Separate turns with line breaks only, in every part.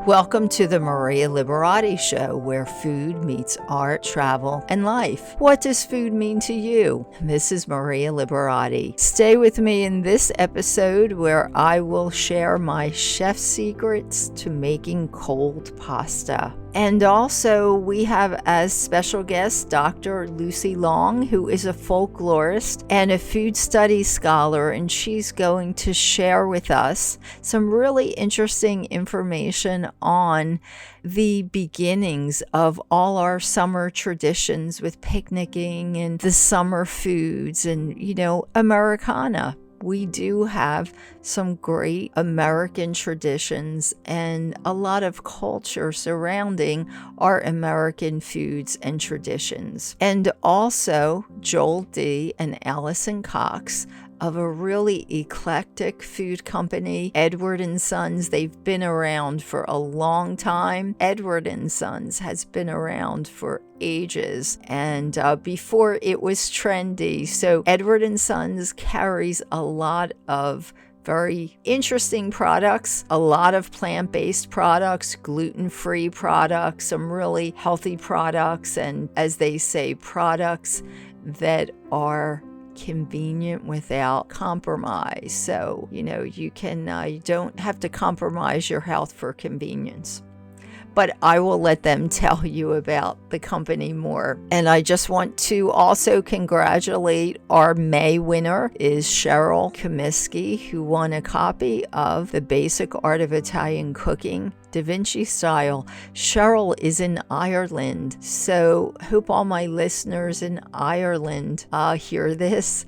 Welcome to the Maria Liberati Show, where food meets art, travel, and life. What does food mean to you? This is Maria Liberati. Stay with me in this episode where I will share my chef secrets to making cold pasta. And also, we have as special guest Dr. Lucy Long, who is a folklorist and a food studies scholar, and she's going to share with us some really interesting information on the beginnings of all our summer traditions with picnicking and the summer foods and, Americana. We do have some great American traditions and a lot of culture surrounding our American foods and traditions. And also Joel D. and Alison Cox of a really eclectic food company, Edward & Sons. They've been around for a long time. Edward & Sons has been around for ages and before it was trendy. So Edward & Sons carries a lot of very interesting products, a lot of plant-based products, gluten-free products, some really healthy products, and as they say, products that are convenient without compromise. So, you don't have to compromise your health for convenience. But I will let them tell you about the company more. And I just want to also congratulate our May winner is Cheryl Comiskey, who won a copy of The Basic Art of Italian Cooking, Da Vinci Style. Cheryl is in Ireland, so hope all my listeners in Ireland hear this.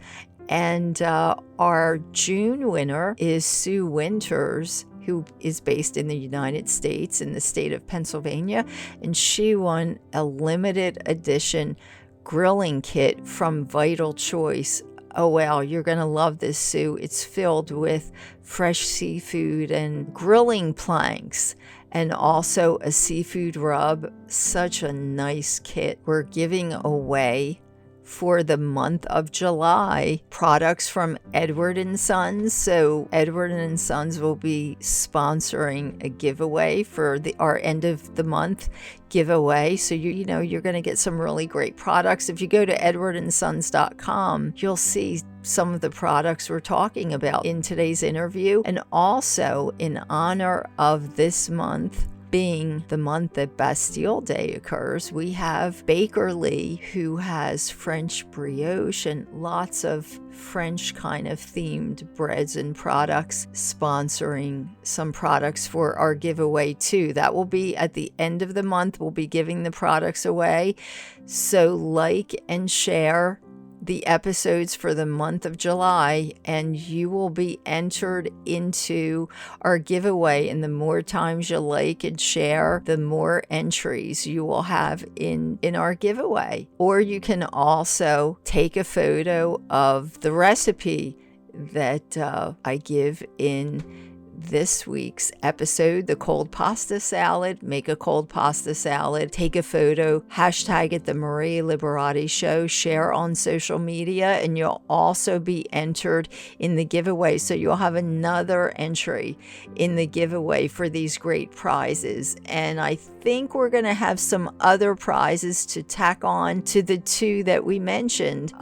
And our June winner is Sue Winters, who is based in the United States, in the state of Pennsylvania, and she won a limited edition grilling kit from Vital Choice. Oh wow, you're gonna love this, Sue. It's filled with fresh seafood and grilling planks, and also a seafood rub. Such a nice kit. We're giving away for the month of July products from Edward & Sons. So Edward & Sons will be sponsoring a giveaway for our end of the month giveaway. So you're going to get some really great products. If you go to edwardandsons.com, you'll see some of the products we're talking about in today's interview. And also, in honor of this month being the month that Bastille Day occurs, we have Bakerly, who has French brioche and lots of French kind of themed breads and products, sponsoring some products for our giveaway too. That will be at the end of the month. We'll be giving the products away. So like and share the episodes for the month of July, and you will be entered into our giveaway. And the more times you like and share, the more entries you will have in our giveaway. Or you can also take a photo of the recipe that I give in this week's episode, the cold pasta salad. Make a cold pasta salad, take a photo, hashtag it the Maria Liberati Show, share on social media, and you'll also be entered in the giveaway. So you'll have another entry in the giveaway for these great prizes. And I think we're going to have some other prizes to tack on to the two that we mentioned.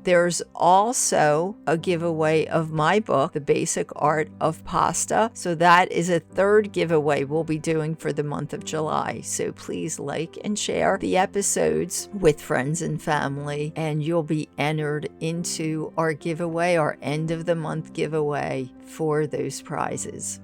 There's also a giveaway of my book, The Basic Art of Pasta. So that is a third giveaway we'll be doing for the month of July. So please like and share the episodes with friends and family, and you'll be entered into our giveaway, our end of the month giveaway for those prizes.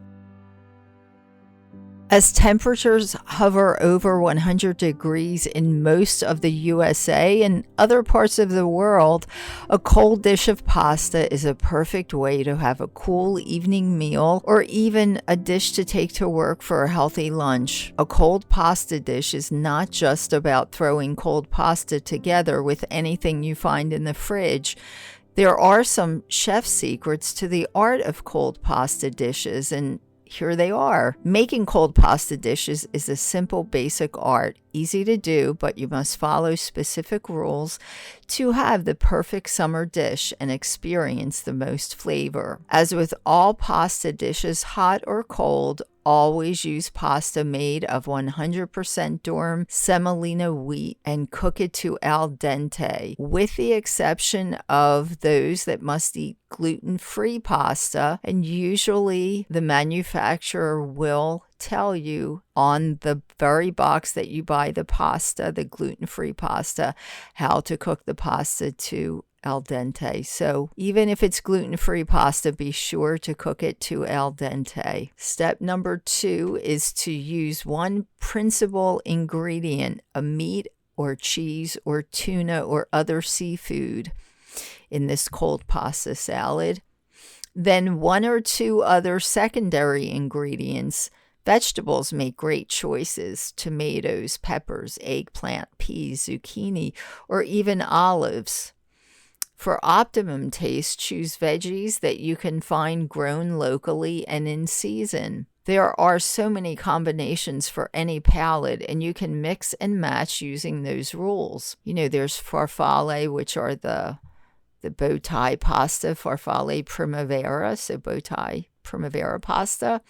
As temperatures hover over 100 degrees in most of the USA and other parts of the world, a cold dish of pasta is a perfect way to have a cool evening meal or even a dish to take to work for a healthy lunch. A cold pasta dish is not just about throwing cold pasta together with anything you find in the fridge. There are some chef secrets to the art of cold pasta dishes, and here they are. Making cold pasta dishes is a simple, basic art, easy to do, but you must follow specific rules to have the perfect summer dish and experience the most flavor. As with all pasta dishes, hot or cold, always use pasta made of 100% durum semolina wheat and cook it to al dente, with the exception of those that must eat gluten-free pasta. And usually the manufacturer will tell you on the very box that you buy the pasta, the gluten-free pasta, how to cook the pasta to al dente. So even if it's gluten-free pasta, be sure to cook it to al dente. Step number 2 is to use one principal ingredient, a meat or cheese or tuna or other seafood, in this cold pasta salad. Then 1 or 2 other secondary ingredients. Vegetables make great choices: tomatoes, peppers, eggplant, peas, zucchini, or even olives. For optimum taste, choose veggies that you can find grown locally and in season. There are so many combinations for any palate, and you can mix and match using those rules. There's farfalle, which are the bow tie pasta, farfalle primavera, so bow tie primavera pasta.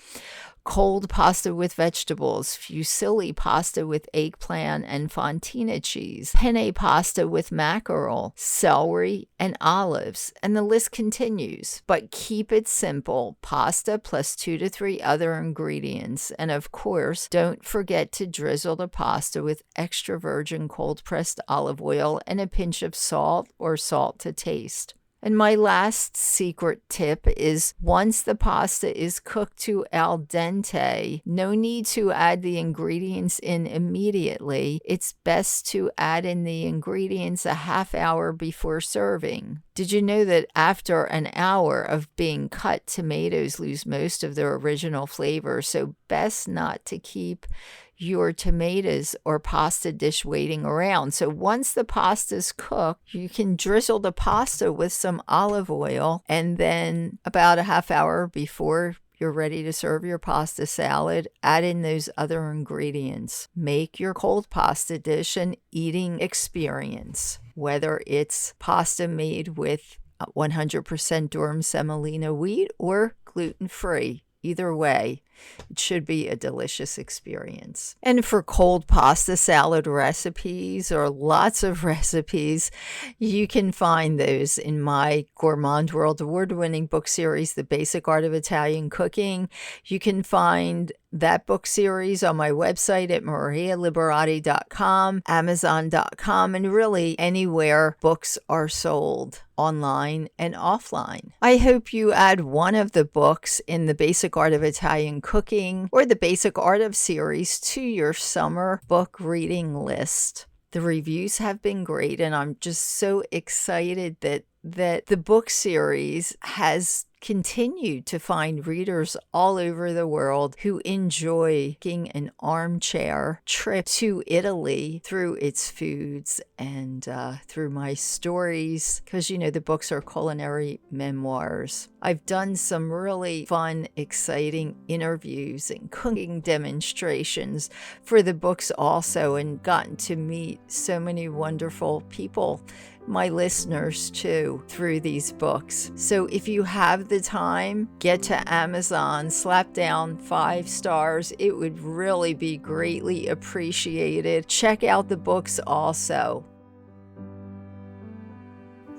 Cold pasta with vegetables, fusilli pasta with eggplant and fontina cheese, penne pasta with mackerel, celery, and olives, and the list continues. But keep it simple: pasta plus 2 to 3 other ingredients. And of course, don't forget to drizzle the pasta with extra virgin cold-pressed olive oil and a pinch of salt or salt to taste. And my last secret tip is, once the pasta is cooked to al dente, no need to add the ingredients in immediately. It's best to add in the ingredients a half hour before serving. Did you know that after an hour of being cut, tomatoes lose most of their original flavor? So best not to keep your tomatoes or pasta dish waiting around. So once the pasta's cooked, you can drizzle the pasta with some olive oil, and then about a half hour before you're ready to serve your pasta salad, add in those other ingredients. Make your cold pasta dish an eating experience, whether it's pasta made with 100% durum semolina wheat or gluten-free. Either way, it should be a delicious experience. And for cold pasta salad recipes, or lots of recipes, you can find those in my Gourmand World Award-winning book series, The Basic Art of Italian Cooking. You can find that book series on my website at marialiberati.com, amazon.com, and really anywhere books are sold, online and offline. I hope you add one of the books in the Basic Art of Italian Cooking or the Basic Art of series to your summer book reading list. The reviews have been great, and I'm just so excited that the book series has continued to find readers all over the world who enjoy taking an armchair trip to Italy through its foods and through my stories, because the books are culinary memoirs. I've done some really fun, exciting interviews and cooking demonstrations for the books also, and gotten to meet so many wonderful people, my listeners too, through these books. So if you have the time, get to Amazon, slap down 5 stars. It would really be greatly appreciated. Check out the books also.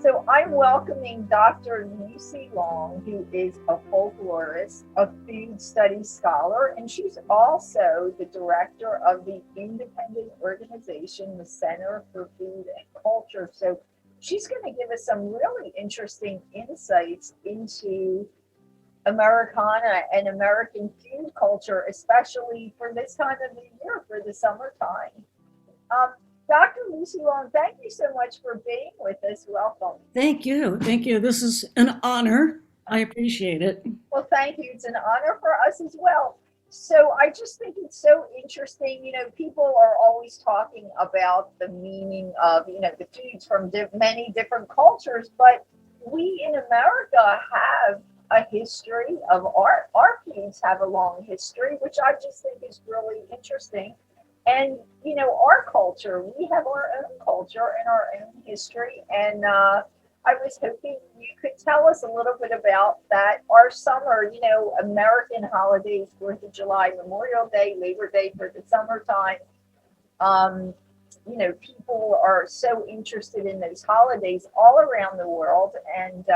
So I'm welcoming Dr. Lucy Long, who is a folklorist, a food studies scholar, and she's also the director of the independent organization, the Center for Food and Culture. So she's going to give us some really interesting insights into Americana and American food culture, especially for this time of the year, for the summertime. Dr. Lucy Long, thank you so much for being with us. Welcome.
Thank you. Thank you. This is an honor. I appreciate it.
Well, thank you. It's an honor for us as well. So I just think it's so interesting. People are always talking about the meaning of, the foods from many different cultures, but we in America have a history of our foods have a long history, which I just think is really interesting. And, our culture, we have our own culture and our own history. And I was hoping you could tell us a little bit about that. Our summer, American holidays, 4th of July, Memorial Day, Labor Day for the summertime. Um, People are so interested in those holidays all around the world, and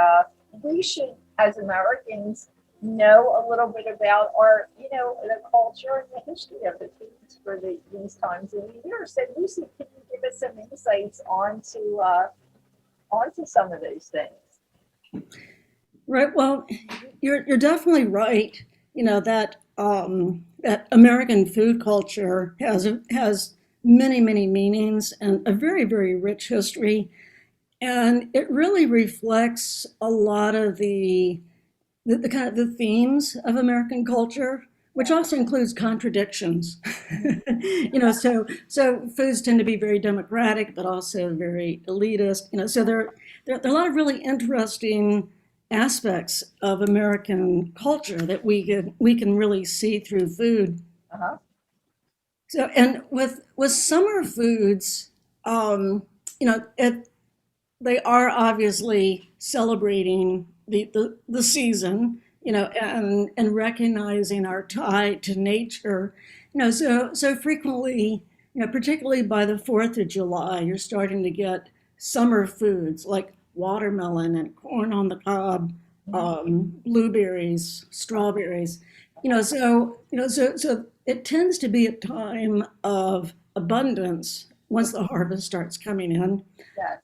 we should, as Americans, know a little bit about our, the culture and the history of the foods for these times of the year. So, Lucy, can you give us some insights onto some of those things?
Right. Well, you're definitely right. That American food culture has many meanings and a very rich history, and it really reflects a lot of the kind of the themes of American culture, which also includes contradictions. So foods tend to be very democratic, but also very elitist. So there are a lot of really interesting aspects of American culture that we can really see through food.
Uh-huh.
So, and with summer foods, they are obviously celebrating the season, and recognizing our tie to nature. So frequently, particularly by the 4th of July, you're starting to get summer foods like watermelon and corn on the cob, blueberries, strawberries. So it tends to be a time of abundance once the harvest starts coming in.
Yes.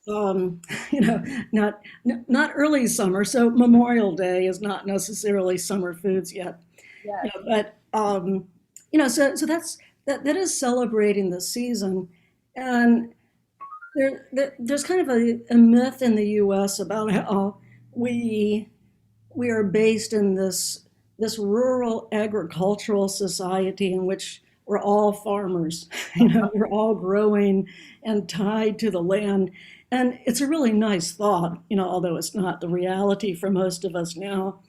Not early summer, so Memorial Day is not necessarily summer foods yet.
Yes.
But so that is celebrating the season, and there's kind of a myth in the U.S. about how we are based in this rural agricultural society in which we're all farmers. We're all growing and tied to the land. And it's a really nice thought, although it's not the reality for most of us now.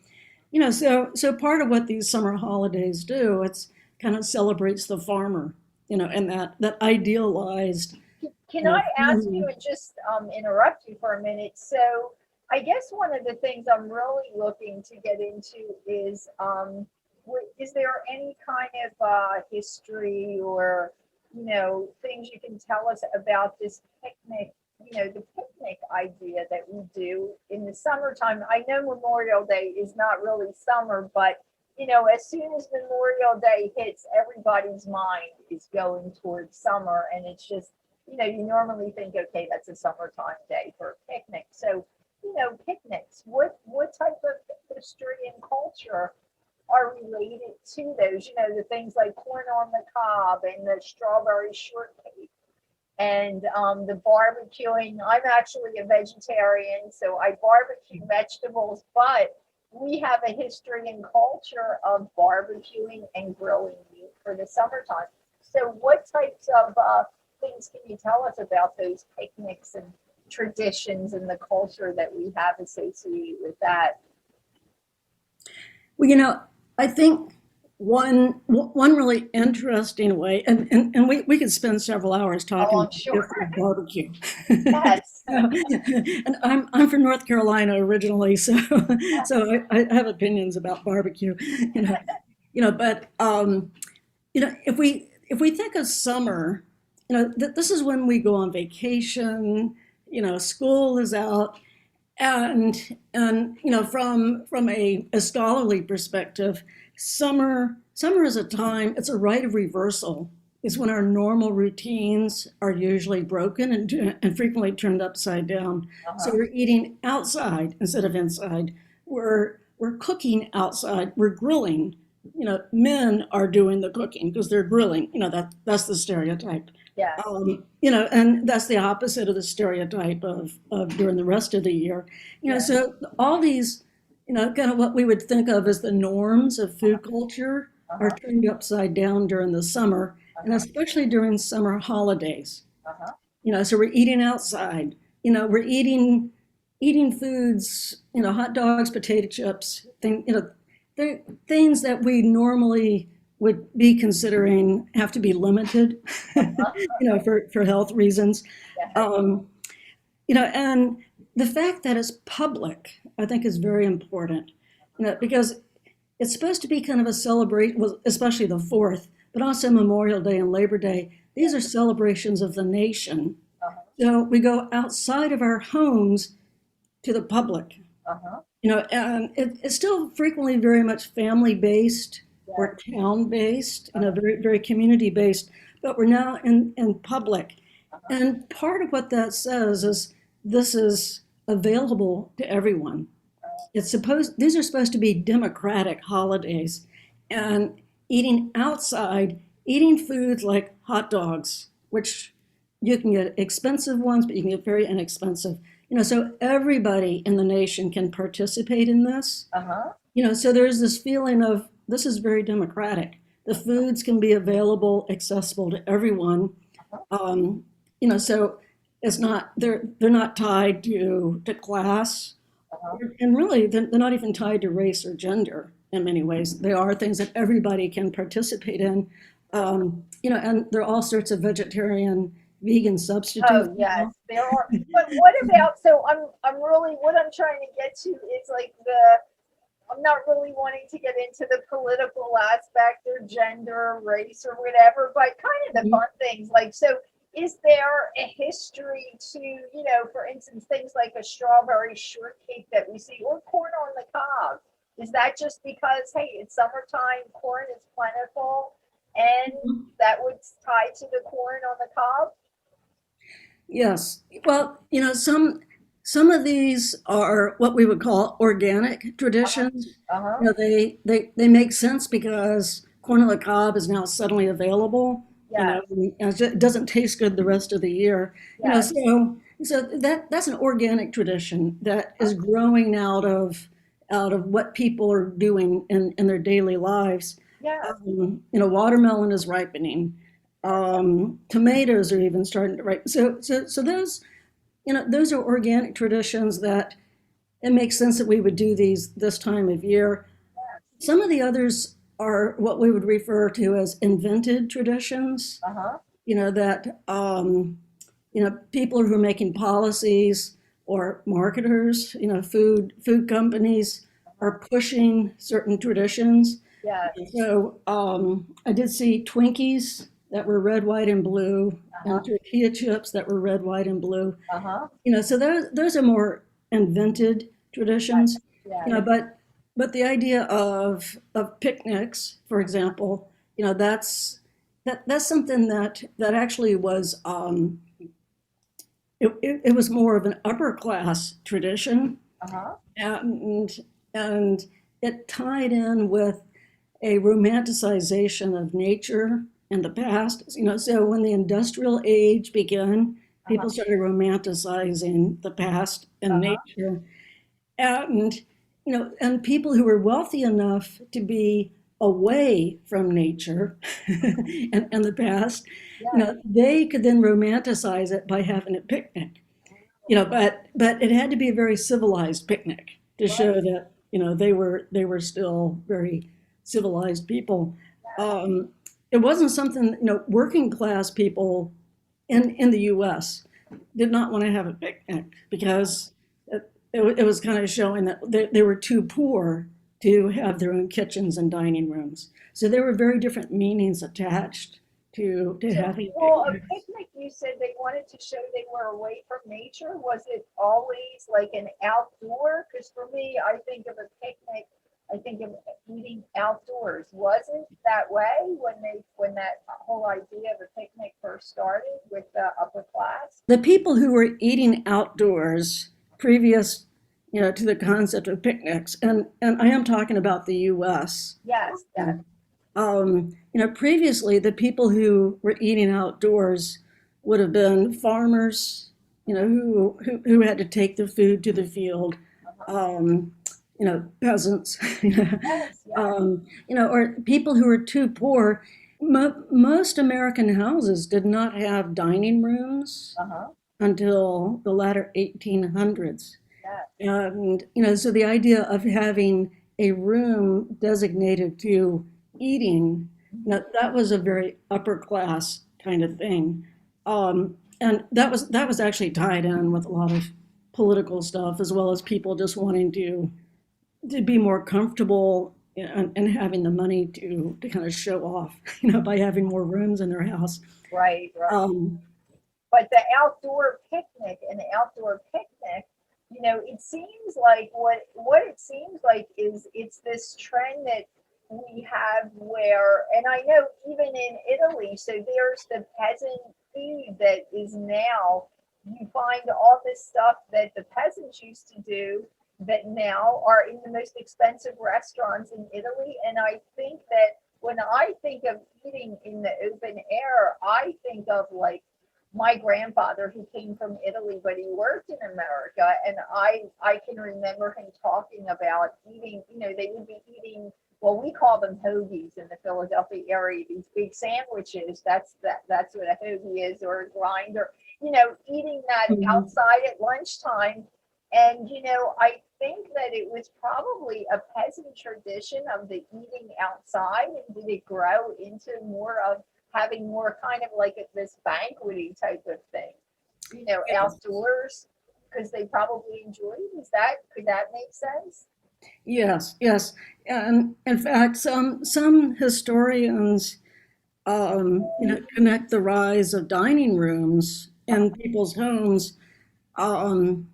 So part of what these summer holidays do, it's kind of celebrates the farmer, and that idealized.
Can I ask you and just interrupt you for a minute? So I guess one of the things I'm really looking to get into is there any kind of history or, things you can tell us about this picnic, the picnic idea that we do in the summertime? I know Memorial Day is not really summer, but, as soon as Memorial Day hits, everybody's mind is going towards summer. And it's just, you normally think, okay, that's a summertime day for a picnic. So, picnics, what type of history and culture are related to those, the things like corn on the cob and the strawberry shortcake and the barbecuing. I'm actually a vegetarian, so I barbecue vegetables, but we have a history and culture of barbecuing and grilling meat for the summertime. So what types of things can you tell us about those picnics and traditions and the culture that we have associated with that?
Well, I think one really interesting way, and we could spend several hours talking
I'm sure.
about barbecue.
Yes.
And I'm from North Carolina originally, so I have opinions about barbecue. But if we think of summer, this is when we go on vacation. School is out. And from a scholarly perspective, summer is a time, it's a rite of reversal. It's when our normal routines are usually broken and frequently turned upside down.
Uh-huh.
So we're eating outside instead of inside. We're cooking outside. We're grilling. Men are doing the cooking because they're grilling. That's the stereotype.
Yeah.
And that's the opposite of the stereotype of during the rest of the year. So all these, kind of what we would think of as the norms of food culture are turned upside down during the summer, and especially during summer holidays. So we're eating outside. We're eating foods. Hot dogs, potato chips. Things that we normally would be considering have to be limited, for health reasons.
Yeah.
And the fact that it's public, I think, is very important, because it's supposed to be kind of a celebration, well, especially the 4th, but also Memorial Day and Labor Day. These are celebrations of the nation.
Uh-huh.
So we go outside of our homes to the public.
Uh-huh.
And it's still frequently very much family-based
Yeah.
or town-based, very, very community-based, but we're now in public. And part of what that says is this is available to everyone. These are supposed to be democratic holidays, and eating outside, eating foods like hot dogs, which you can get expensive ones, but you can get very inexpensive. So everybody in the nation can participate in this.
Uh-huh.
So there's this feeling of this is very democratic. The foods can be available, accessible to everyone. So it's not they're not tied to
Uh-huh.
class. And really, they're not even tied to race or gender in many ways. They are things that everybody can participate in. And there are all sorts of vegetarian, vegan substitutes.
Oh, yes, there are. But what about, so I'm really, what I'm trying to get to is like I'm not really wanting to get into the political aspect or gender, race or whatever, but kind of the fun things. Like, so is there a history to, for instance, things like a strawberry shortcake that we see, or corn on the cob? Is that just because, hey, it's summertime, corn is plentiful, and that would tie to the corn on the cob?
Yes. Well, some of these are what we would call organic traditions.
Uh-huh.
They make sense because corn on the cob is now suddenly available.
Yes.
It doesn't taste good the rest of the year.
Yes.
So that's an organic tradition that is growing out of what people are doing in their daily lives.
Yeah.
Watermelon is ripening. Tomatoes are even starting to ripen. So those are organic traditions that it makes sense that we would do these this time of year. Some of the others are what we would refer to as invented traditions.
Uh-huh.
That people who are making policies or marketers, food companies are pushing certain traditions.
Yeah.
So I did see Twinkies that were red, white, and blue, and tortilla chips that were red, white, and blue.
Uh-huh.
So those are more invented traditions.
Yeah.
But the idea of picnics, for example, that's something that actually was it was more of an upper class tradition,
Uh-huh.
and it tied in with a romanticization of nature in the past. So when the industrial age began, people started romanticizing the past and nature, and and people who were wealthy enough to be away from nature and the past, they could then romanticize it by having a picnic. But it had to be a very civilized picnic to show that they were still very civilized people. It wasn't something working class people in the U.S. did not want to have a picnic because it was kind of showing that they were too poor to have their own kitchens and dining rooms. So there were very different meanings attached to having.
Well, a picnic, you said they wanted to show they were away from nature. Was it always like an outdoor? Because for me, I think of a picnic, I think of eating outdoors. Was it that way when that whole idea of a picnic first started with the upper class?
The people who were eating outdoors previous, to the concept of picnics, and I am talking about the U.S.
Yes. Yes.
Previously the people who were eating outdoors would have been farmers, who had to take the food to the field, peasants,
Yes.
or people who were too poor. Most American houses did not have dining rooms until the latter 1800s.
Yes.
And, so the idea of having a room designated to eating, that was a very upper class kind of thing. And that was actually tied in with a lot of political stuff, as well as people just wanting to be more comfortable and having the money to kind of show off, by having more rooms in their house.
Right, right.
Um,
But the outdoor picnic and the outdoor picnic, it seems like what it seems like is it's this trend that we have where, and I know even in Italy, so there's the peasant food that is now, you find all this stuff that the peasants used to do that now are in the most expensive restaurants in Italy. And I think that when I think of eating in the open air, I think of like my grandfather who came from Italy, but he worked in America, and I can remember him talking about eating. They would be eating. Well, we call them hoagies in the Philadelphia area. These big sandwiches. That's what a hoagie is, or a grinder. Eating that
mhm.
outside at lunchtime, and I think that it was probably a peasant tradition of the eating outside, and did it grow into more of having more kind of like this banquety type of thing, outdoors, because they probably enjoyed it. Could that make sense?
Yes, yes. And in fact, some historians, connect the rise of dining rooms in people's homes. Um,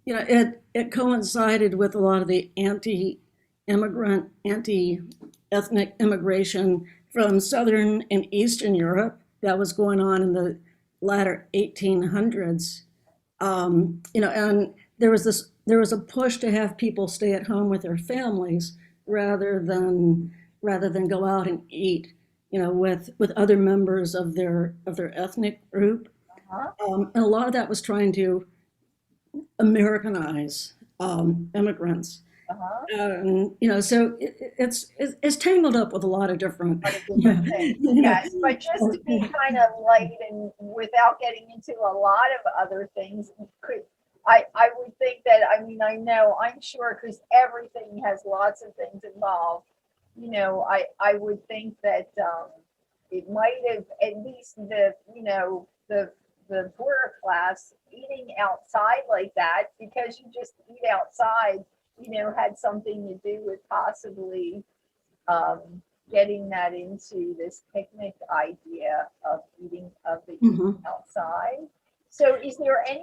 it coincided with a lot of the anti-immigrant, anti-ethnic immigration from Southern and Eastern Europe that was going on in the latter 1800s. And there was a push to have people stay at home with their families rather than go out and eat, with other members of their ethnic group.
Uh-huh.
And a lot of that was trying to Americanize immigrants.
Uh-huh.
So it's tangled up with a lot of different,
A lot of different things. Yes, but just to be kind of light and without getting into a lot of other things, could I would think that, I'm sure, because everything has lots of things involved. I would think that it might have, at least the poorer class, eating outside like that, because you just eat outside, had something to do with possibly um, getting that into this picnic idea of the eating
Mhm.
outside. So is there any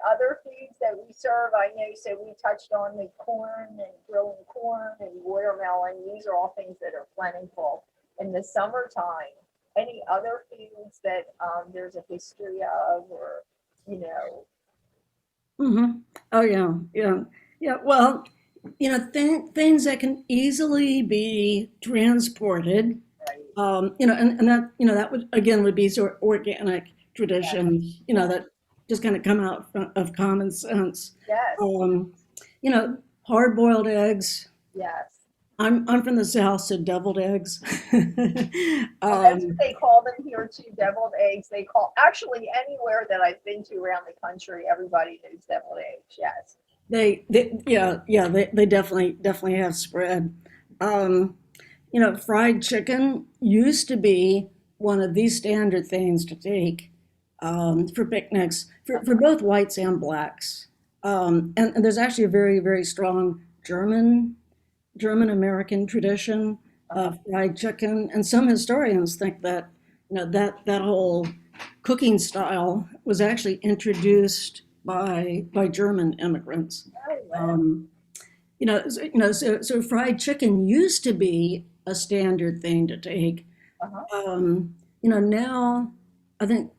other foods that we serve? I know, so we touched on the corn and grilling corn and watermelon. These are all things that are plentiful in the summertime. Any other foods that there's a history of, or, you know,
Mhm. Oh yeah, yeah, yeah. Well, things that can easily be transported.
right?
And that would be sort of organic
Yes,
traditions.
yes,
That just kind of come out of common sense.
yes,
Um, Hard boiled eggs.
yes.
I'm from the South, so deviled eggs.
Well, that's what
um,
they call them here too, deviled eggs. They call, actually, anywhere that I've been to around the country, everybody knows deviled eggs. Yes.
yeah, they definitely have spread. Um, Fried chicken used to be one of the standard things to take for picnics for both whites and blacks. And there's actually a very, very strong German American tradition
Uh-huh.
of fried chicken, and some historians think that that whole cooking style was actually introduced by German immigrants.
Oh, wow.
Um, so fried chicken used to be a standard thing to take.
Uh-huh.
Now I think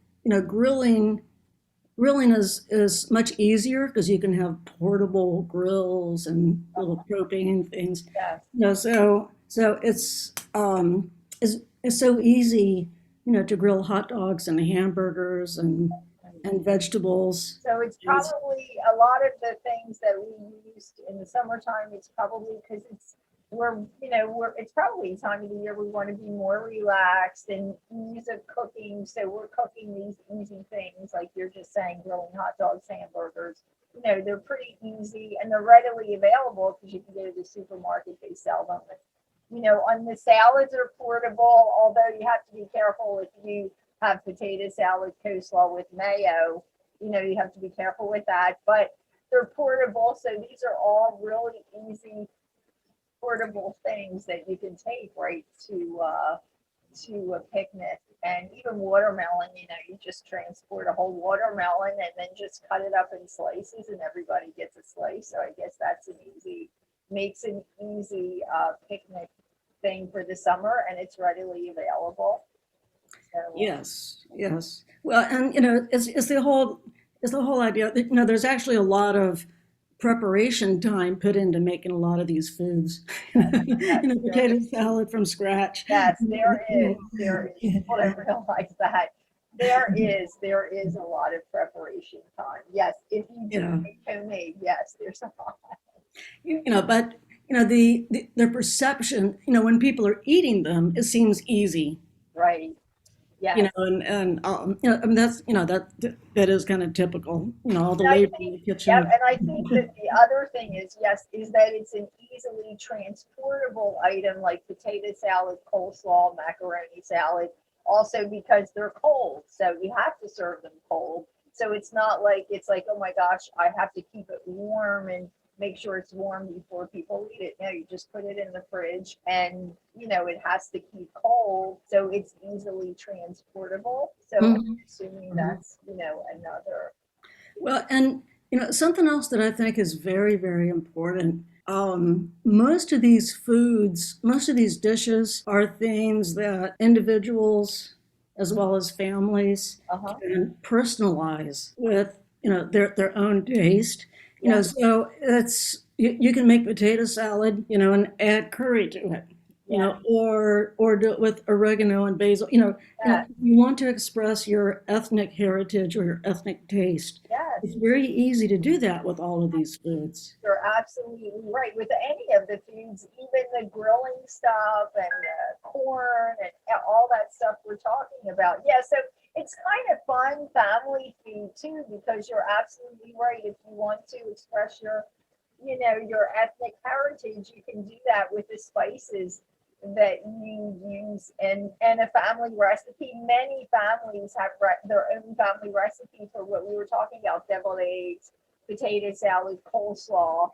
grilling is much easier because you can have portable grills and little propane things.
Yes.
So it's so easy, to grill hot dogs and hamburgers and vegetables.
So it's
It's,
probably a lot of the things that we used in the summertime. It's probably because it's probably a time of the year we want to be more relaxed and ease of cooking. So we're cooking these easy things, like you're just saying, grilling hot dogs, hamburgers. They're pretty easy and they're readily available because you can go to the supermarket, they sell them. On the salads are portable, although you have to be careful if you have potato salad coleslaw with mayo. you have to be careful with that. But they're portable, so these are all really easy portable things that you can take right to a picnic. And even watermelon, you just transport a whole watermelon and then just cut it up in slices, and everybody gets a slice. So I guess makes an easy picnic thing for the summer, and it's readily available. So,
Yes, yes. Well, and it's the whole idea that there's actually a lot of preparation time put into making a lot of these foods. Potato salad from scratch.
yes, there is. People don't realize that. There is a lot of preparation time. Yes, if you do
Yeah.
make homemade, yes, there's a lot.
But the perception, when people are eating them, it seems easy.
Right. Yes.
I mean, that is kind of typical. All the
And I
labor in
think,
the kitchen.
yep, and I think that the other thing is, yes, is that it's an easily transportable item like potato salad, coleslaw, macaroni salad, also because they're cold. So you have to serve them cold. So it's not like oh my gosh, I have to keep it warm and make sure it's warm before people eat it. No, you just put it in the fridge, and it has to keep cold, so it's easily transportable. So
Mhm.
I'm assuming that's another.
Well, and something else that I think is very, very important. Most of these foods, most of these dishes are things that individuals as well as families
Uh-huh.
can personalize with their own taste.
Yeah.
So you can make potato salad, and add curry to it,
Yeah.
or do it with oregano and basil.
Yeah.
You want to express your ethnic heritage or your ethnic taste.
Yes.
It's very easy to do that with all of these foods.
You're absolutely right. With any of the foods, even the grilling stuff and corn and all that stuff we're talking about. Yeah, so it's kind of fun family food too, because you're absolutely right. If you want to express your ethnic heritage, you can do that with the spices that you use, and a family recipe. Many families have their own family recipe for what we were talking about: deviled eggs, potato salad, coleslaw,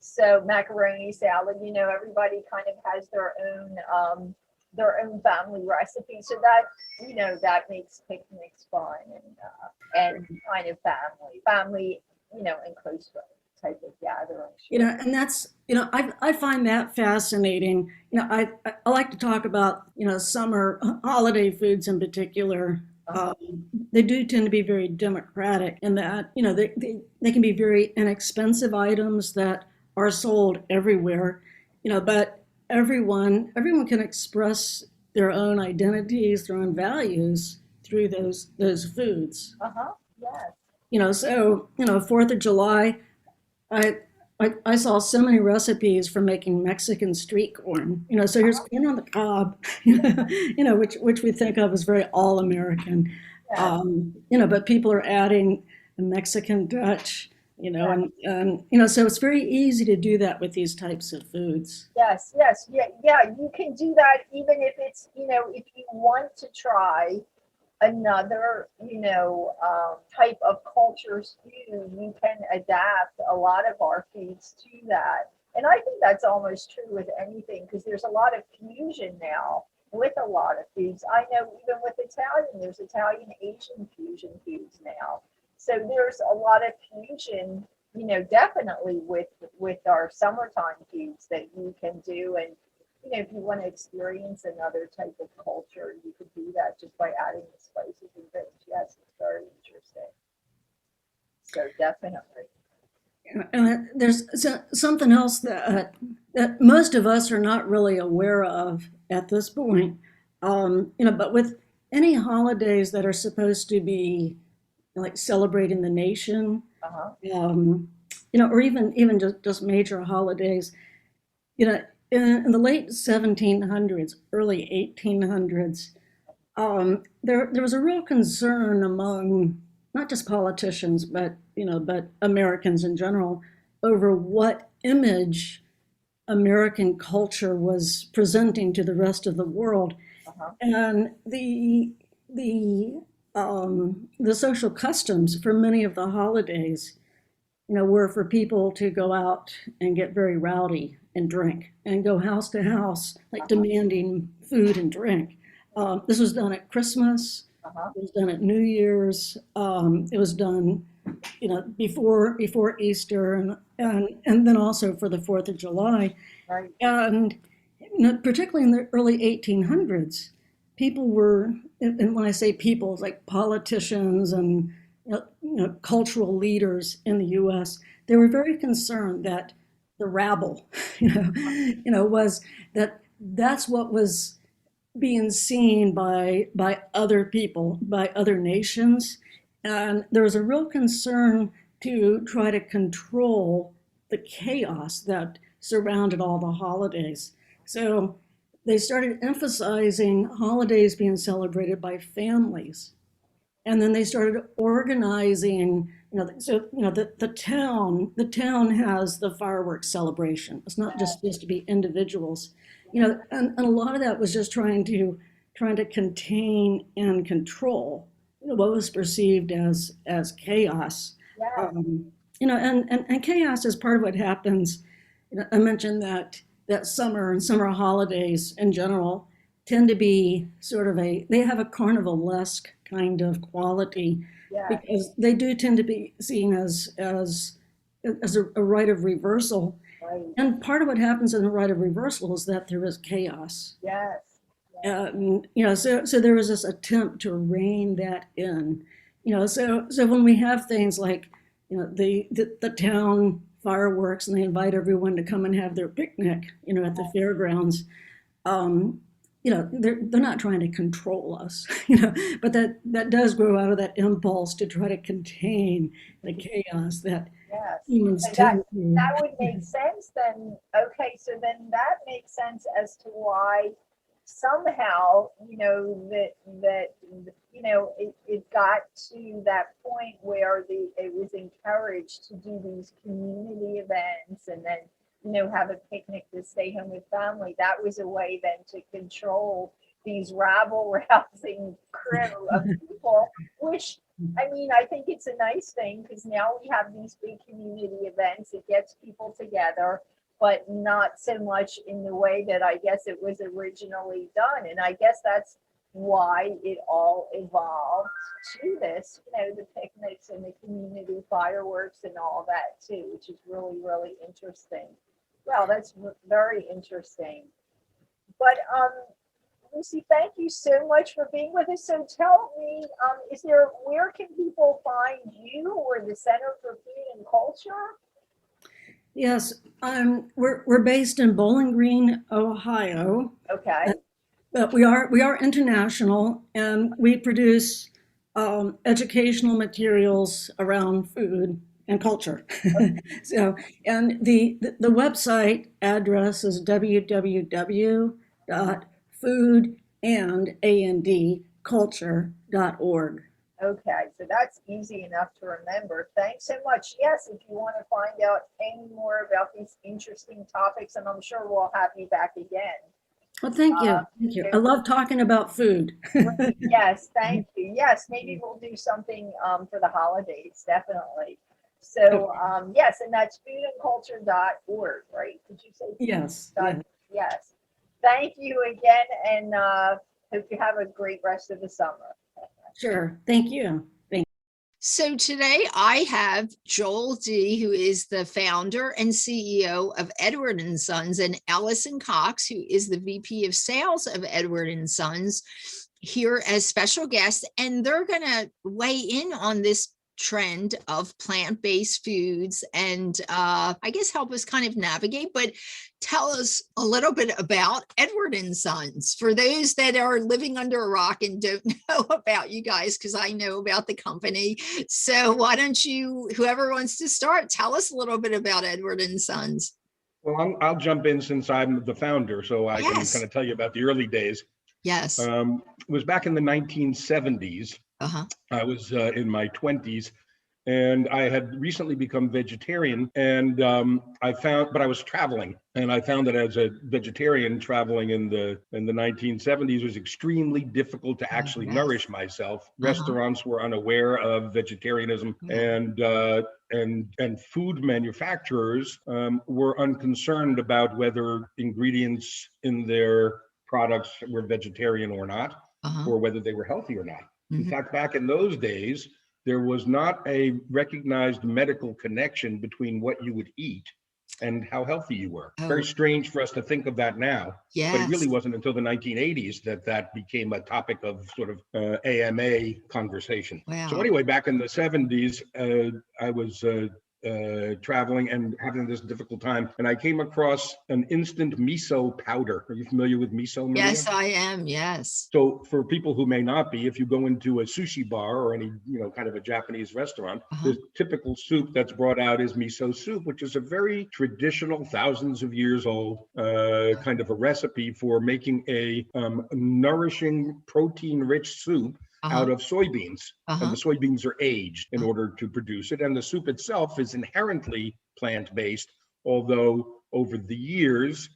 so macaroni salad. Everybody kind of has their own family recipe, so that makes picnics fun and kind of family and close type of gathering.
And that's I find that fascinating. I like to talk about summer holiday foods in particular. They do tend to be very democratic in that they can be very inexpensive items that are sold everywhere. But everyone can express their own identities, their own values through those foods.
Yes.
So 4th of July, I, I saw so many recipes for making Mexican street corn. So here's corn on the cob, which we think of as very all American.
Yes.
But people are adding a Mexican touch. So it's very easy to do that with these types of foods.
Yes, yes, yeah. You can do that even if it's, if you want to try another, type of culture's food, you can adapt a lot of our foods to that. And I think that's almost true with anything, because there's a lot of fusion now with a lot of foods. I know even with Italian, there's Italian Asian fusion foods now. So there's a lot of fusion, definitely with our summertime foods that you can do. And if you want to experience another type of culture, you could do that just by adding the spices and things. Yes, it's very interesting. So definitely.
And there's something else that most of us are not really aware of at this point. But with any holidays that are supposed to be like celebrating the nation, or even just major holidays, in the late 1700s, early 1800s, there was a real concern among not just politicians, but Americans in general, over what image American culture was presenting to the rest of the world. And the the social customs for many of the holidays, were for people to go out and get very rowdy and drink and go house to house, like demanding food and drink. This was done at Christmas.
Uh-huh.
It was done at New Year's. It was done, before Easter, and then also for the 4th of July.
Right.
And particularly in the early 1800s, people were, and when I say people, it's like politicians and cultural leaders in the U.S. They were very concerned that the rabble, was that's what was being seen by other people, by other nations, and there was a real concern to try to control the chaos that surrounded all the holidays. So they started emphasizing holidays being celebrated by families. And then they started organizing, the town has the fireworks celebration. It's not just supposed to be individuals, and a lot of that was just trying to contain and control, what was perceived as chaos.
Yeah.
And chaos is part of what happens. I mentioned that summer and summer holidays in general tend to be sort of they have a carnivalesque kind of quality,
Yeah.
because they do tend to be seen as a rite of reversal.
Right.
And part of what happens in a rite of reversal is that there is chaos.
Yes.
So there was this attempt to rein that in. So when we have things like, the town fireworks, and they invite everyone to come and have their picnic, at the fairgrounds. They're not trying to control us, but that does grow out of that impulse to try to contain the chaos that
Yes.
humans
And
tend to.
that would make sense then. Okay, so then that makes sense as to why somehow, it got to that point where it was encouraged to do these community events and then, have a picnic to stay home with family. That was a way then to control these rabble rousing crew of people, which I think it's a nice thing because now we have these big community events. It gets people together, but not so much in the way that I guess it was originally done. And I guess that's why it all evolved to this, the picnics and the community fireworks and all that too, which is really, really interesting. Well, that's very interesting. But Lucy, thank you so much for being with us. So tell me, where can people find you or the Center for Food and Culture?
Yes, we're based in Bowling Green, Ohio,
Okay.
but we are international, and we produce educational materials around food and culture. So, and the website address is www.foodandculture.org.
Okay, so that's easy enough to remember. Thanks so much. Yes, if you want to find out any more about these interesting topics, and I'm sure we'll have you back again.
Well, thank you. Thank you. I love talking about food.
Yes, thank you. Yes, maybe we'll do something for the holidays, definitely. So, yes, and that's foodandculture.org, right? Did you say?
Yes.
Yes. Thank you again, and hope you have a great rest of the summer.
Sure. Thank you.
So today I have Joel D., who is the founder and CEO of Edward & Sons, and Alison Cox, who is the VP of Sales of Edward & Sons, here as special guests. And they're going to weigh in on this trend of plant-based foods and I guess help us kind of navigate, but tell us a little bit about Edward & Sons for those that are living under a rock and don't know about you guys, because I know about the company. So why don't you, whoever wants to start, tell us a little bit about Edward & Sons.
Well, I'll jump in since I'm the founder, so I can kind of tell you about the early days.
Yes.
It was back in the 1970s.
Uh-huh.
I was in my 20s, And I had recently become vegetarian, and but I was traveling, and I found that as a vegetarian traveling in the 1970s, it was extremely difficult to actually nourish myself. Restaurants were unaware of vegetarianism, and food manufacturers were unconcerned about whether ingredients in their products were vegetarian or not, or whether they were healthy or not. In fact, back in those days, there was not a recognized medical connection between what you would eat and how healthy you were. Very strange for us to think of that now, but it really wasn't until the 1980s that became a topic of sort of AMA conversation. So anyway, back in the 70s, I was traveling and having this difficult time, and I came across an instant miso powder. Are you familiar with miso, Maria?
Yes, I am. Yes.
So for people who may not be, if you go into a sushi bar or any, kind of a Japanese restaurant, the typical soup that's brought out is miso soup, which is a very traditional, thousands of years old kind of a recipe for making a nourishing, protein-rich soup out of soybeans. And the soybeans are aged in order to produce it. And the soup itself is inherently plant-based, although over the years,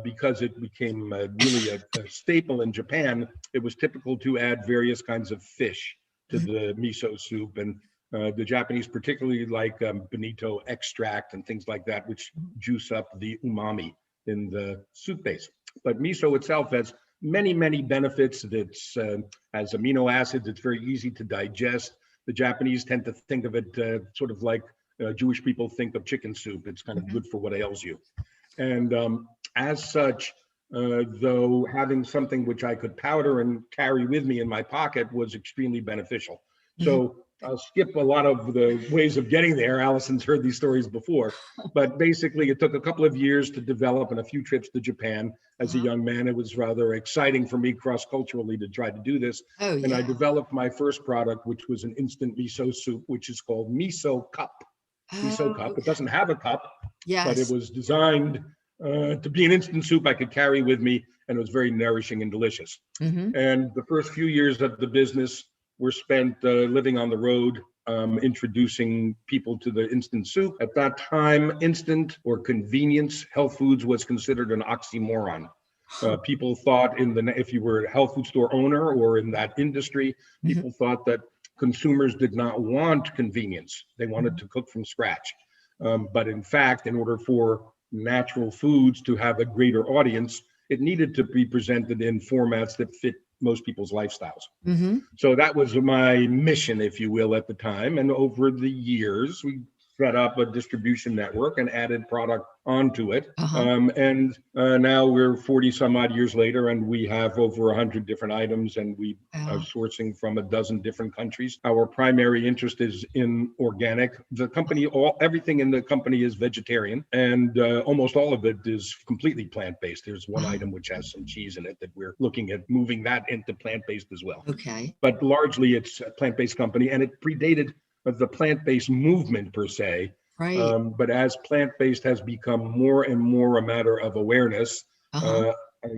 because it became really a staple in Japan, it was typical to add various kinds of fish to the miso soup. And the Japanese particularly like bonito extract and things like that, which juice up the umami in the soup base. But miso itself has many, many benefits. It has amino acids. It's very easy to digest. The Japanese tend to think of it sort of like Jewish people think of chicken soup. It's kind of good for what ails you. And as such, though having something which I could powder and carry with me in my pocket was extremely beneficial. So I'll skip a lot of the ways of getting there. Alison's heard these stories before, but basically it took a couple of years to develop and a few trips to Japan. As a young man, it was rather exciting for me cross-culturally to try to do this. And I developed my first product, which was an instant miso soup, which is called Miso Cup. Miso Cup. It doesn't have a cup, but it was designed to be an instant soup I could carry with me, and it was very nourishing and delicious. And the first few years of the business were spent living on the road, introducing people to the instant soup. At that time, instant or convenience health foods was considered an oxymoron. People thought if you were a health food store owner or in that industry, people thought that consumers did not want convenience. They wanted to cook from scratch. But in fact, in order for natural foods to have a greater audience, it needed to be presented in formats that fit most people's lifestyles. So that was my mission, if you will, at the time. And over the years, we set up a distribution network and added product onto it. And now we're 40 some odd years later, and we have over 100 different items, and we are sourcing from a dozen different countries. Our primary interest is in organic. The company, everything in the company is vegetarian, and almost all of it is completely plant-based. There's one item which has some cheese in it that we're looking at moving that into plant-based as well. But largely it's a plant-based company, and it predated the plant-based movement per se. But as plant-based has become more and more a matter of awareness, a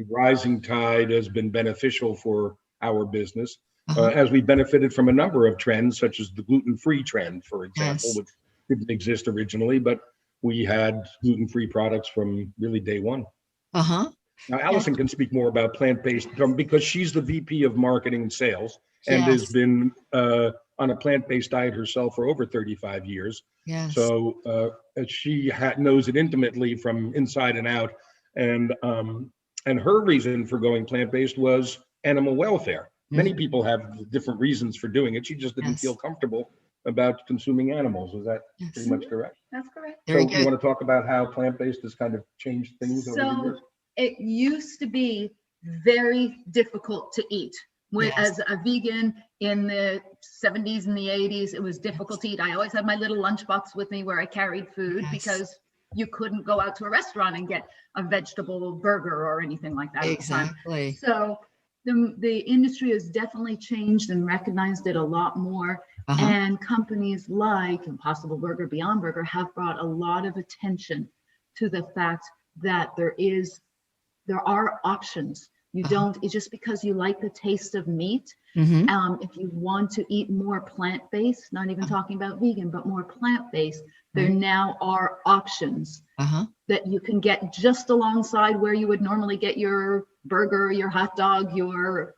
rising tide has been beneficial for our business, as we benefited from a number of trends, such as the gluten-free trend, for example, which didn't exist originally, but we had gluten-free products from really day one. Now, Alison can speak more about plant-based because she's the VP of marketing and sales and has been on a plant-based diet herself for over 35 years. So she knows it intimately from inside and out. And her reason for going plant-based was animal welfare. Many people have different reasons for doing it. She just didn't feel comfortable about consuming animals. Is that pretty much correct?
That's correct.
So you want to talk about how plant-based has kind of changed things over the years?
It used to be very difficult to eat. As a vegan in the 70s and the 80s, it was difficult to eat. I always had my little lunchbox with me where I carried food because you couldn't go out to a restaurant and get a vegetable burger or anything like that.
Exactly.
So the industry has definitely changed and recognized it a lot more. And companies like Impossible Burger, Beyond Burger have brought a lot of attention to the fact that there are options You don't, it's just because you like the taste of meat. If you want to eat more plant-based, not even talking about vegan, but more plant-based, there now are options that you can get just alongside where you would normally get your burger, your hot dog, your,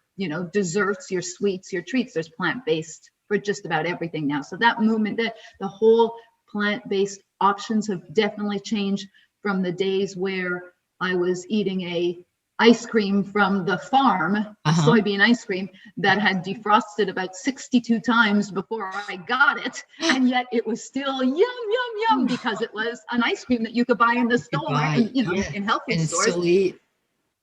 desserts, your sweets, your treats. There's plant-based for just about everything now. So that movement, that the whole plant-based options have definitely changed from the days where I was eating a ice cream from the farm, soybean ice cream that had defrosted about 62 times before I got it. And yet it was still yum, yum, yum, because it was an ice cream that you could buy in the store and, in healthy stores.
Still eat.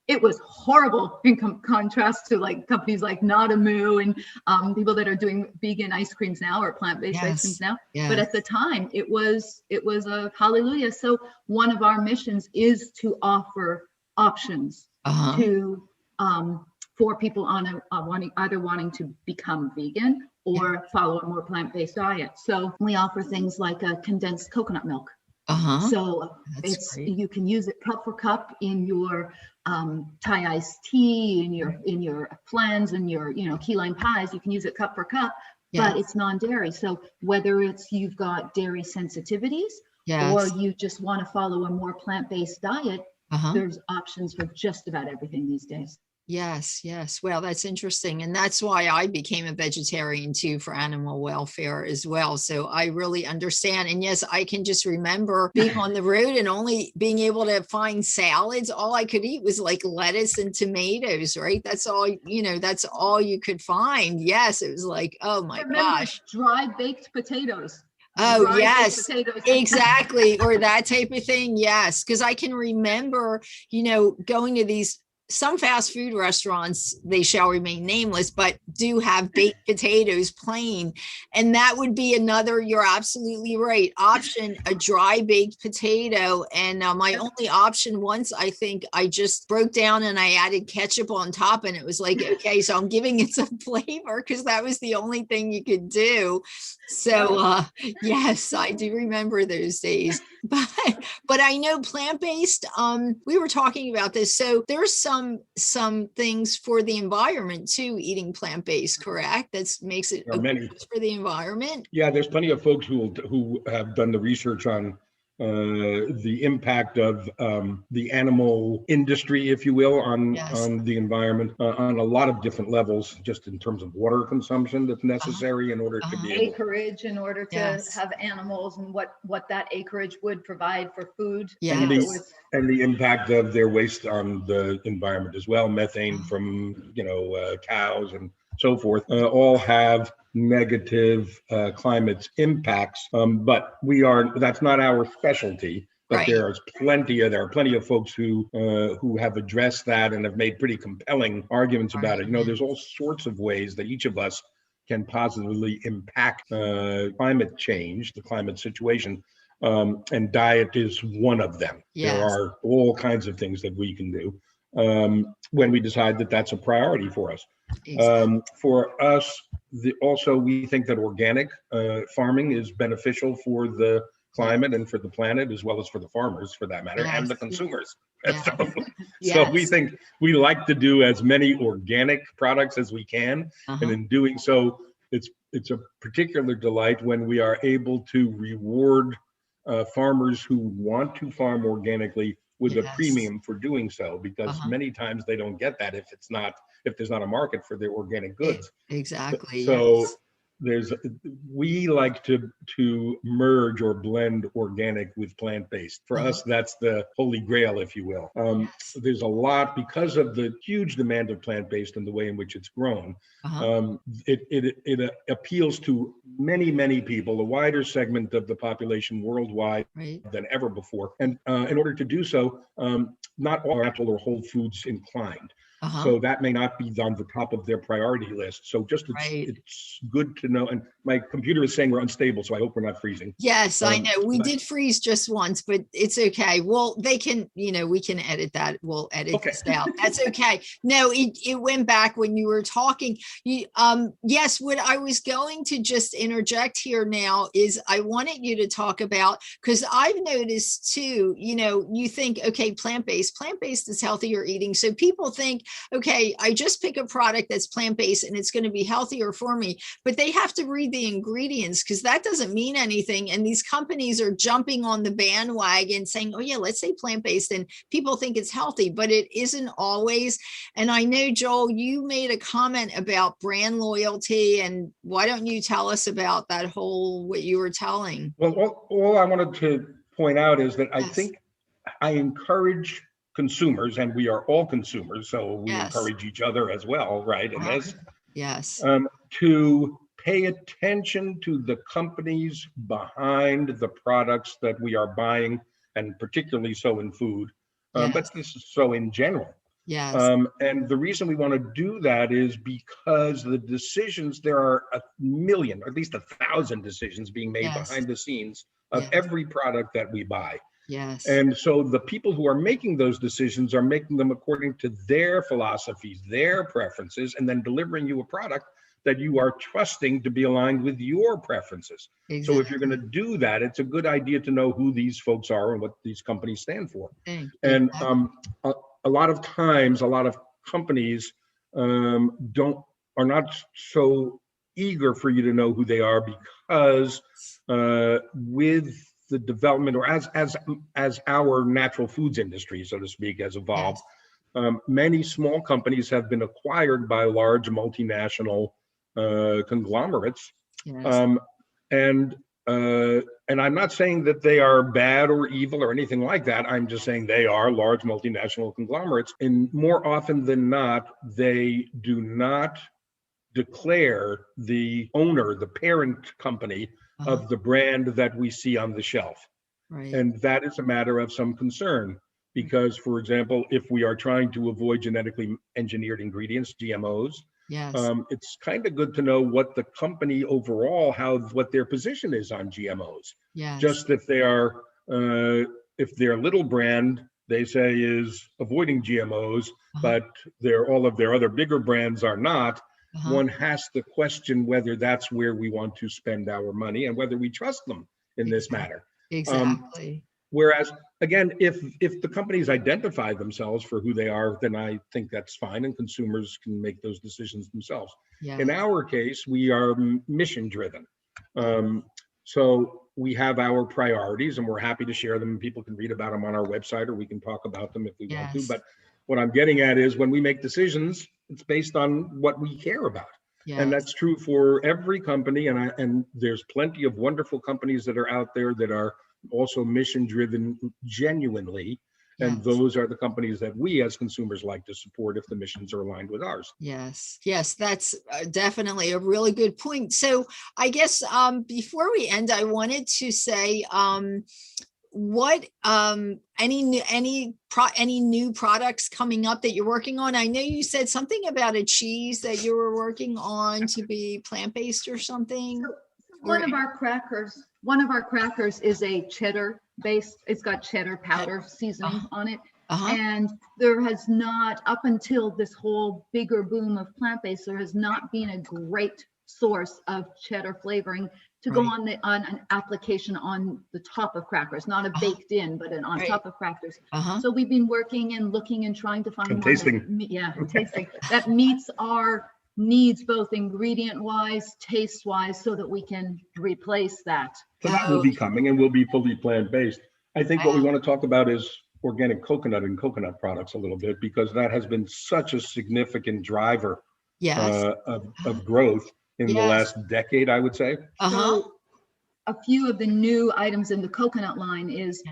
It was horrible in contrast to like companies like Nadamu and people that are doing vegan ice creams now or plant-based ice creams now. But at the time it was a hallelujah. So one of our missions is to offer options to for people on wanting to become vegan or follow a more plant-based diet. So we offer things like a condensed coconut milk. So you can use it cup for cup in your Thai iced tea, in your flans and your key lime pies. You can use it cup for cup, but it's non-dairy. So whether it's you've got dairy sensitivities or you just want to follow a more plant-based diet, there's options for just about everything these days.
Yes. Well, that's interesting. And that's why I became a vegetarian too, for animal welfare as well. So I really understand. And yes, I can just remember being on the road and only being able to find salads. All I could eat was like lettuce and tomatoes, right? That's all, that's all you could find. Yes. It was like, oh my gosh.
Dry baked potatoes.
Oh, yes, exactly. Or that type of thing. Yes. Because I can remember, going to some fast food restaurants, they shall remain nameless, but do have baked potatoes plain. And that would be another, you're absolutely right, option, a dry baked potato. And my only option once, I think I just broke down and I added ketchup on top, and it was like, okay, so I'm giving it some flavor because that was the only thing you could do. So yes, I do remember those days. But I know plant-based, we were talking about this. So there's some things for the environment too, eating plant-based, correct? That makes it okay for the environment.
Yeah, there's plenty of folks who have done the research on the impact of the animal industry, if you will, on the environment on a lot of different levels, just in terms of water consumption that's necessary in order to be able
acreage, in order to have animals, and what that acreage would provide for food.
And the impact of their waste on the environment as well, methane from cows and so forth, all have negative climate impacts. But that's not our specialty. But there are plenty of folks who have addressed that and have made pretty compelling arguments about it. There's all sorts of ways that each of us can positively impact climate change, the climate situation. And diet is one of them. There are all kinds of things that we can do when we decide that that's a priority for us. Exactly. For us, also, we think that organic farming is beneficial for the climate and for the planet, as well as for the farmers, for that matter, and the consumers. So we think we like to do as many organic products as we can, and in doing so, it's a particular delight when we are able to reward farmers who want to farm organically with a premium for doing so, because many times they don't get that if there's not a market for their organic goods.
Exactly.
So we like to merge or blend organic with plant-based. For us, that's the holy grail, if you will. There's a lot, because of the huge demand of plant-based and the way in which it's grown. It appeals to many people, a wider segment of the population worldwide than ever before. And in order to do so, not all are Apple or Whole Foods inclined. So that may not be on the top of their priority list. So it's good to know. And My computer is saying we're unstable, so I hope we're not freezing.
Yes, I know. We
but-
did freeze just once, but it's okay. Well, they can, we can edit that. We'll edit
Okay.
this out. That's okay. No, it went back when you were talking. Yes, what I was going to just interject here now is I wanted you to talk about, because I've noticed too, you think, okay, plant-based is healthier eating. So people think, okay, I just pick a product that's plant-based and it's going to be healthier for me, but they have to read the ingredients, because that doesn't mean anything. And these companies are jumping on the bandwagon saying, oh yeah, let's say plant-based, and people think it's healthy, but it isn't always. And I know, Joel, you made a comment about brand loyalty, and why don't you tell us about that whole, what you were telling?
Well, all I wanted to point out is that I
Yes.
think I encourage consumers, and we are all consumers, so we
Yes.
encourage each other as well, right? In this,
Yes.
to pay attention to the companies behind the products that we are buying, and particularly so in food,
Yes.
but this is so in general.
Yes.
And the reason we want to do that is because the decisions, there are a million, or at least 1,000 decisions being made
Yes.
behind the scenes of
Yes.
every product that we buy.
Yes.
And so the people who are making those decisions are making them according to their philosophies, their preferences, and then delivering you a product that you are trusting to be aligned with your preferences.
Exactly.
So if you're going to do that, it's a good idea to know who these folks are and what these companies stand for. And a lot of times, a lot of companies are not so eager for you to know who they are, because with the development, or as our natural foods industry, so to speak, has evolved, many small companies have been acquired by large multinational conglomerates.
Yes.
And I'm not saying that they are bad or evil or anything like that. I'm just saying they are large multinational conglomerates. And more often than not, they do not declare the owner, the parent company of the brand that we see on the shelf.
Right.
And that is a matter of some concern, because, for example, if we are trying to avoid genetically engineered ingredients, GMOs,
Yes.
it's kind of good to know what the company overall, what their position is on GMOs.
Yes.
Just if they are, if their little brand, they say, is avoiding GMOs, but all of their other bigger brands are not, one has to question whether that's where we want to spend our money and whether we trust them in this matter.
Exactly.
Whereas, again, if the companies identify themselves for who they are, then I think that's fine, and consumers can make those decisions themselves.
Yes.
In our case, we are mission driven. So we have our priorities, and we're happy to share them. People can read about them on our website, or we can talk about them if we want to.
Yes.
But what I'm getting at is, when we make decisions, it's based on what we care about.
Yes.
And that's true for every company. And there's plenty of wonderful companies that are out there that are also mission driven genuinely. And
Yes.
those are the companies that we as consumers like to support if the missions are aligned with ours.
Yes. Yes. That's definitely a really good point. So I guess before we end, I wanted to say, what any new products coming up that you're working on? I know you said something about a cheese that you were working on to be plant-based or something.
One of our crackers is a cheddar based. It's got cheddar powder seasoning on it. And there has not, up until this whole bigger boom of plant-based, there has not been a great source of cheddar flavoring to go on an application on the top of crackers, not a baked in, but on top of crackers. So we've been working and looking and trying to find one tasting that meets our needs, both ingredient wise, taste wise, so that we can replace that.
So that will be coming, and will be fully plant-based. I think what we want to talk about is organic coconut and coconut products a little bit, because that has been such a significant driver of growth in the last decade, I would say.
So a few of the new items in the coconut line is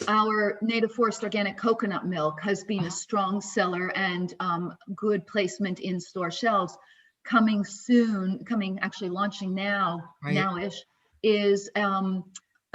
our native forest organic coconut milk has been a strong seller and good placement in store shelves. Coming soon, actually launching now, nowish, is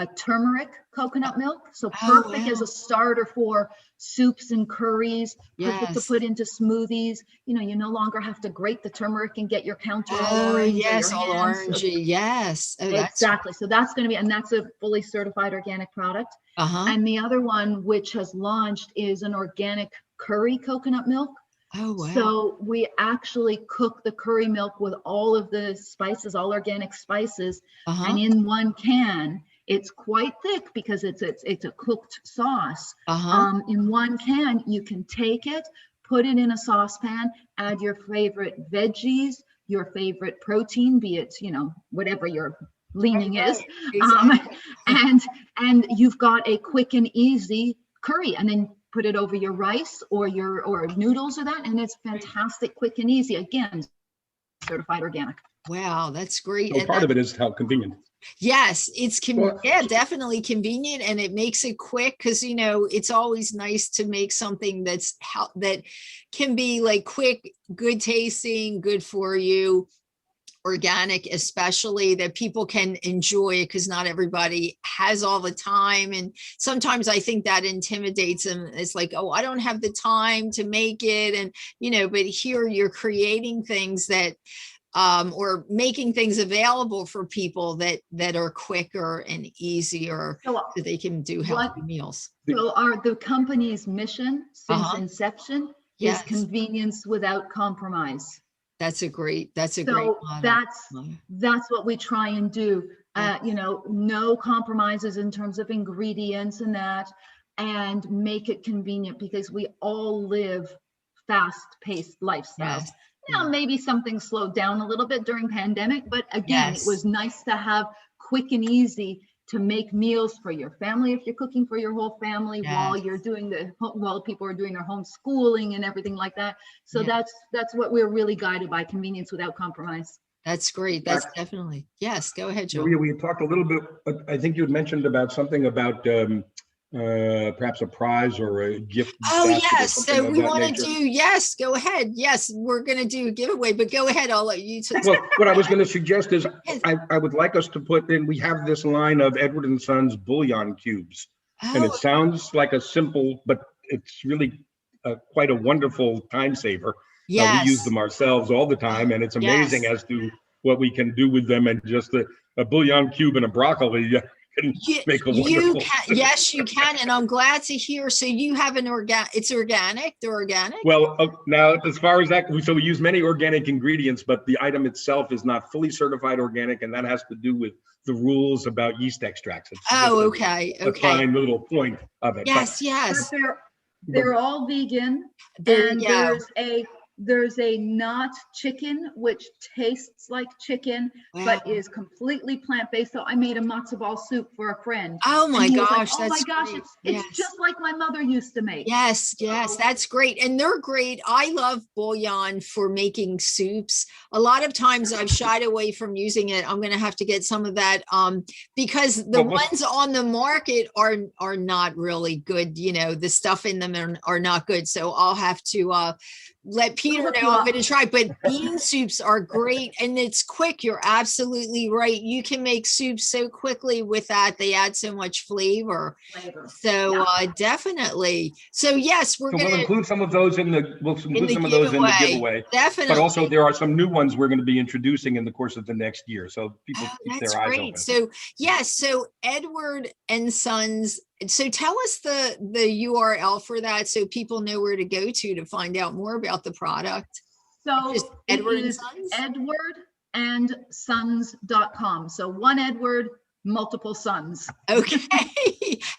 a turmeric coconut milk. So
Oh,
perfect
wow.
as a starter for soups and curries, perfect to
Yes.
put into smoothies. You know, you no longer have to grate the turmeric and get your counter all
Oh,
orange or
yes,
your
all
hands.
orangey. Yes. Oh, that's
Exactly. So that's going to be, and that's a fully certified organic product.
uh-huh.
And the other one, which has launched, is an organic curry coconut milk.
Oh, wow.
So we actually cook the curry milk with all of the spices, all organic spices,
Uh-huh.
and in one can. It's quite thick because it's a cooked sauce.
Uh-huh.
In one can, you can take it, put it in a saucepan, add your favorite veggies, your favorite protein, be it, you know, whatever your leaning
Right,
is,
exactly.
and you've got a quick and easy curry, and then put it over your rice or your noodles or that, and it's fantastic, quick and easy. Again, certified organic.
Wow, that's great.
So
And
part of it is how convenient.
yes, it's
Well,
yeah, definitely convenient, and it makes it quick because you know it's always nice to make something that's that can be like quick, good tasting, good for you, organic, especially that people can enjoy because not everybody has all the time. And sometimes I think that intimidates them. It's like, oh, I don't have the time to make it. And, you know, but here you're creating things that or making things available for people that are quicker and easier
So
so they can do
what
healthy meals.
so the company's mission since inception is
Yes,
convenience without compromise.
that's a great
So
motto.
that's what we try and do.
Yeah.
You know, no compromises in terms of ingredients and that, and make it convenient because we all live fast-paced lifestyles.
Yes.
Now, maybe something slowed down a little bit during pandemic, but again, it
Yes.
was nice to have quick and easy to make meals for your family if you're cooking for your whole family while
Yes.
you're doing while people are doing their homeschooling and everything like that. So
Yeah.
that's what we're really guided by, convenience without compromise.
That's great. That's definitely, yes, go ahead, Joel.
Maria, we talked a little bit, I think you had mentioned about something about perhaps a prize or a gift
Oh,
basket or
yes.
something
So
of
we
that
want to
nature.
do, yes, go ahead. Yes, we're going to do a giveaway, but go ahead. I'll let you.
Well, what I was going to suggest is
Yes.
I would like us to put in, we have this line of Edward and Sons bouillon cubes. And it
Oh,
sounds like a simple, but it's really quite a wonderful time saver. We use
yes.
them ourselves all the time, and it's amazing
Yes.
as to what we can do with them. And just a bouillon cube and a broccoli can make a
You
wonderful.
can, yes, you can. And I'm glad to hear. So you have an it's organic, they're organic?
Well, now as far as that, so we use many organic ingredients, but the item itself is not fully certified organic, and that has to do with the rules about yeast extracts. It's
Oh,
just
okay.
a fine little point of it.
Yes,
But
yes.
they're all vegan,
There you
and
go.
there's a not chicken which tastes like chicken
Wow.
but is completely plant-based. So I made a matzo ball soup for a friend.
Oh my
and he was like,
gosh,
oh my
that's
gosh,
great.
it's
Yes.
just like my mother used to make.
Yes, yes, that's great. And they're great. I love bouillon for making soups. A lot of times I've shied away from using it. I'm going to have to get some of that because the ones on the market are not really good. You know, the stuff in them are not good. So I'll have to let Peter know I'm going to try. But bean soups are great and it's quick. You're absolutely right. You can make soups so quickly with that. They add so much flavor. So definitely. So yes, we'll
include some of those in the giveaway.
Definitely.
But also there are some new ones we're going to be introducing in the course of the next year. So people keep their eyes open.
So yes, so Edward and Sons. So tell us the URL for that so people know where to go to find out more about the product.
So
Edward
it is edwardandsons.com. So one Edward, multiple sons.
Okay.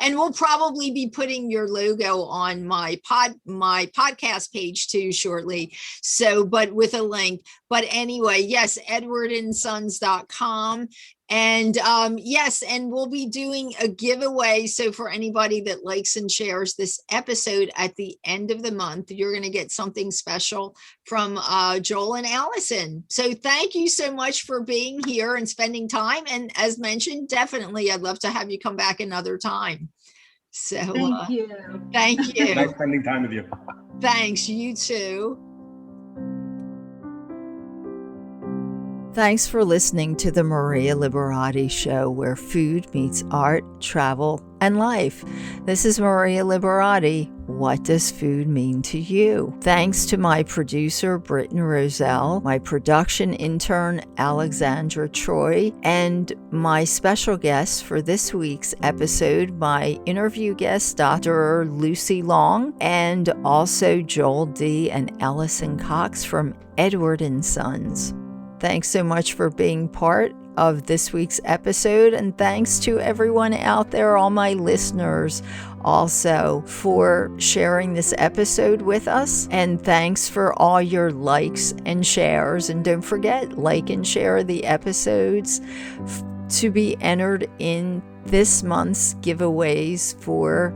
And we'll probably be putting your logo on my podcast page too shortly. So, but with a link. But anyway, yes, edwardandsons.com. And yes, and we'll be doing a giveaway. So for anybody that likes and shares this episode at the end of the month, you're going to get something special from Joel and Alison. So thank you so much for being here and spending time. And as mentioned, definitely, I'd love to have you come back another time. So
thank you.
Thank you.
Nice spending time with you.
Thanks. You too. Thanks for listening to the Maria Liberati Show, where food meets art, travel, and life. This is Maria Liberati. What does food mean to you? Thanks to my producer, Britton Roselle, my production intern, Alexandra Troy, and my special guest for this week's episode, my interview guest, Dr. Lucy Long, and also Joel D. and Alison Cox from Edward & Sons. Thanks so much for being part of this week's episode, and thanks to everyone out there, all my listeners, also for sharing this episode with us. And thanks for all your likes and shares. And don't forget, like and share the episodes to be entered in this month's giveaways for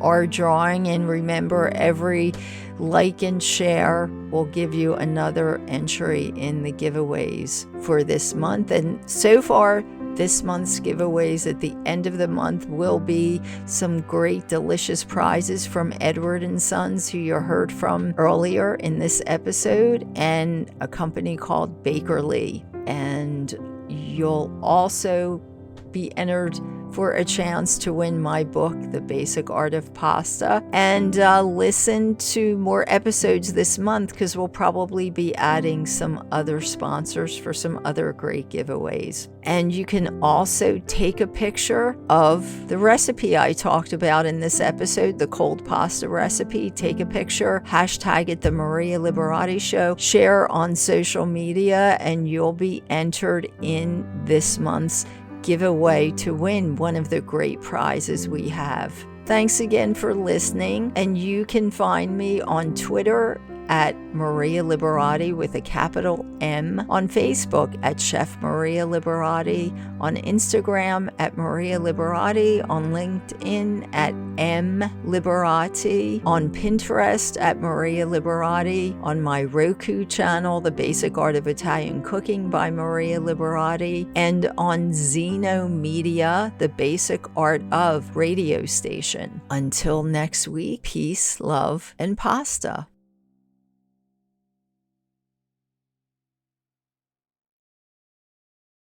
our drawing. And remember, every like and share will give you another entry in the giveaways for this month. And so far, this month's giveaways at the end of the month will be some great, delicious prizes from Edward & Sons, who you heard from earlier in this episode, and a company called Baker Lee. And you'll also be entered for a chance to win my book, The Basic Art of Pasta, and listen to more episodes this month, because we'll probably be adding some other sponsors for some other great giveaways. And you can also take a picture of the recipe I talked about in this episode, the cold pasta recipe. Take a picture, hashtag it The Maria Liberati Show, share on social media, and you'll be entered in this month's giveaway to win one of the great prizes we have. Thanks again for listening, and you can find me on Twitter at Maria Liberati with a capital M, on Facebook at Chef Maria Liberati, on Instagram at Maria Liberati, on LinkedIn at M Liberati, on Pinterest at Maria Liberati, on my Roku channel, The Basic Art of Italian Cooking by Maria Liberati, and on Zeno Media, The Basic Art of Radio Station. Until next week, peace, love, and pasta.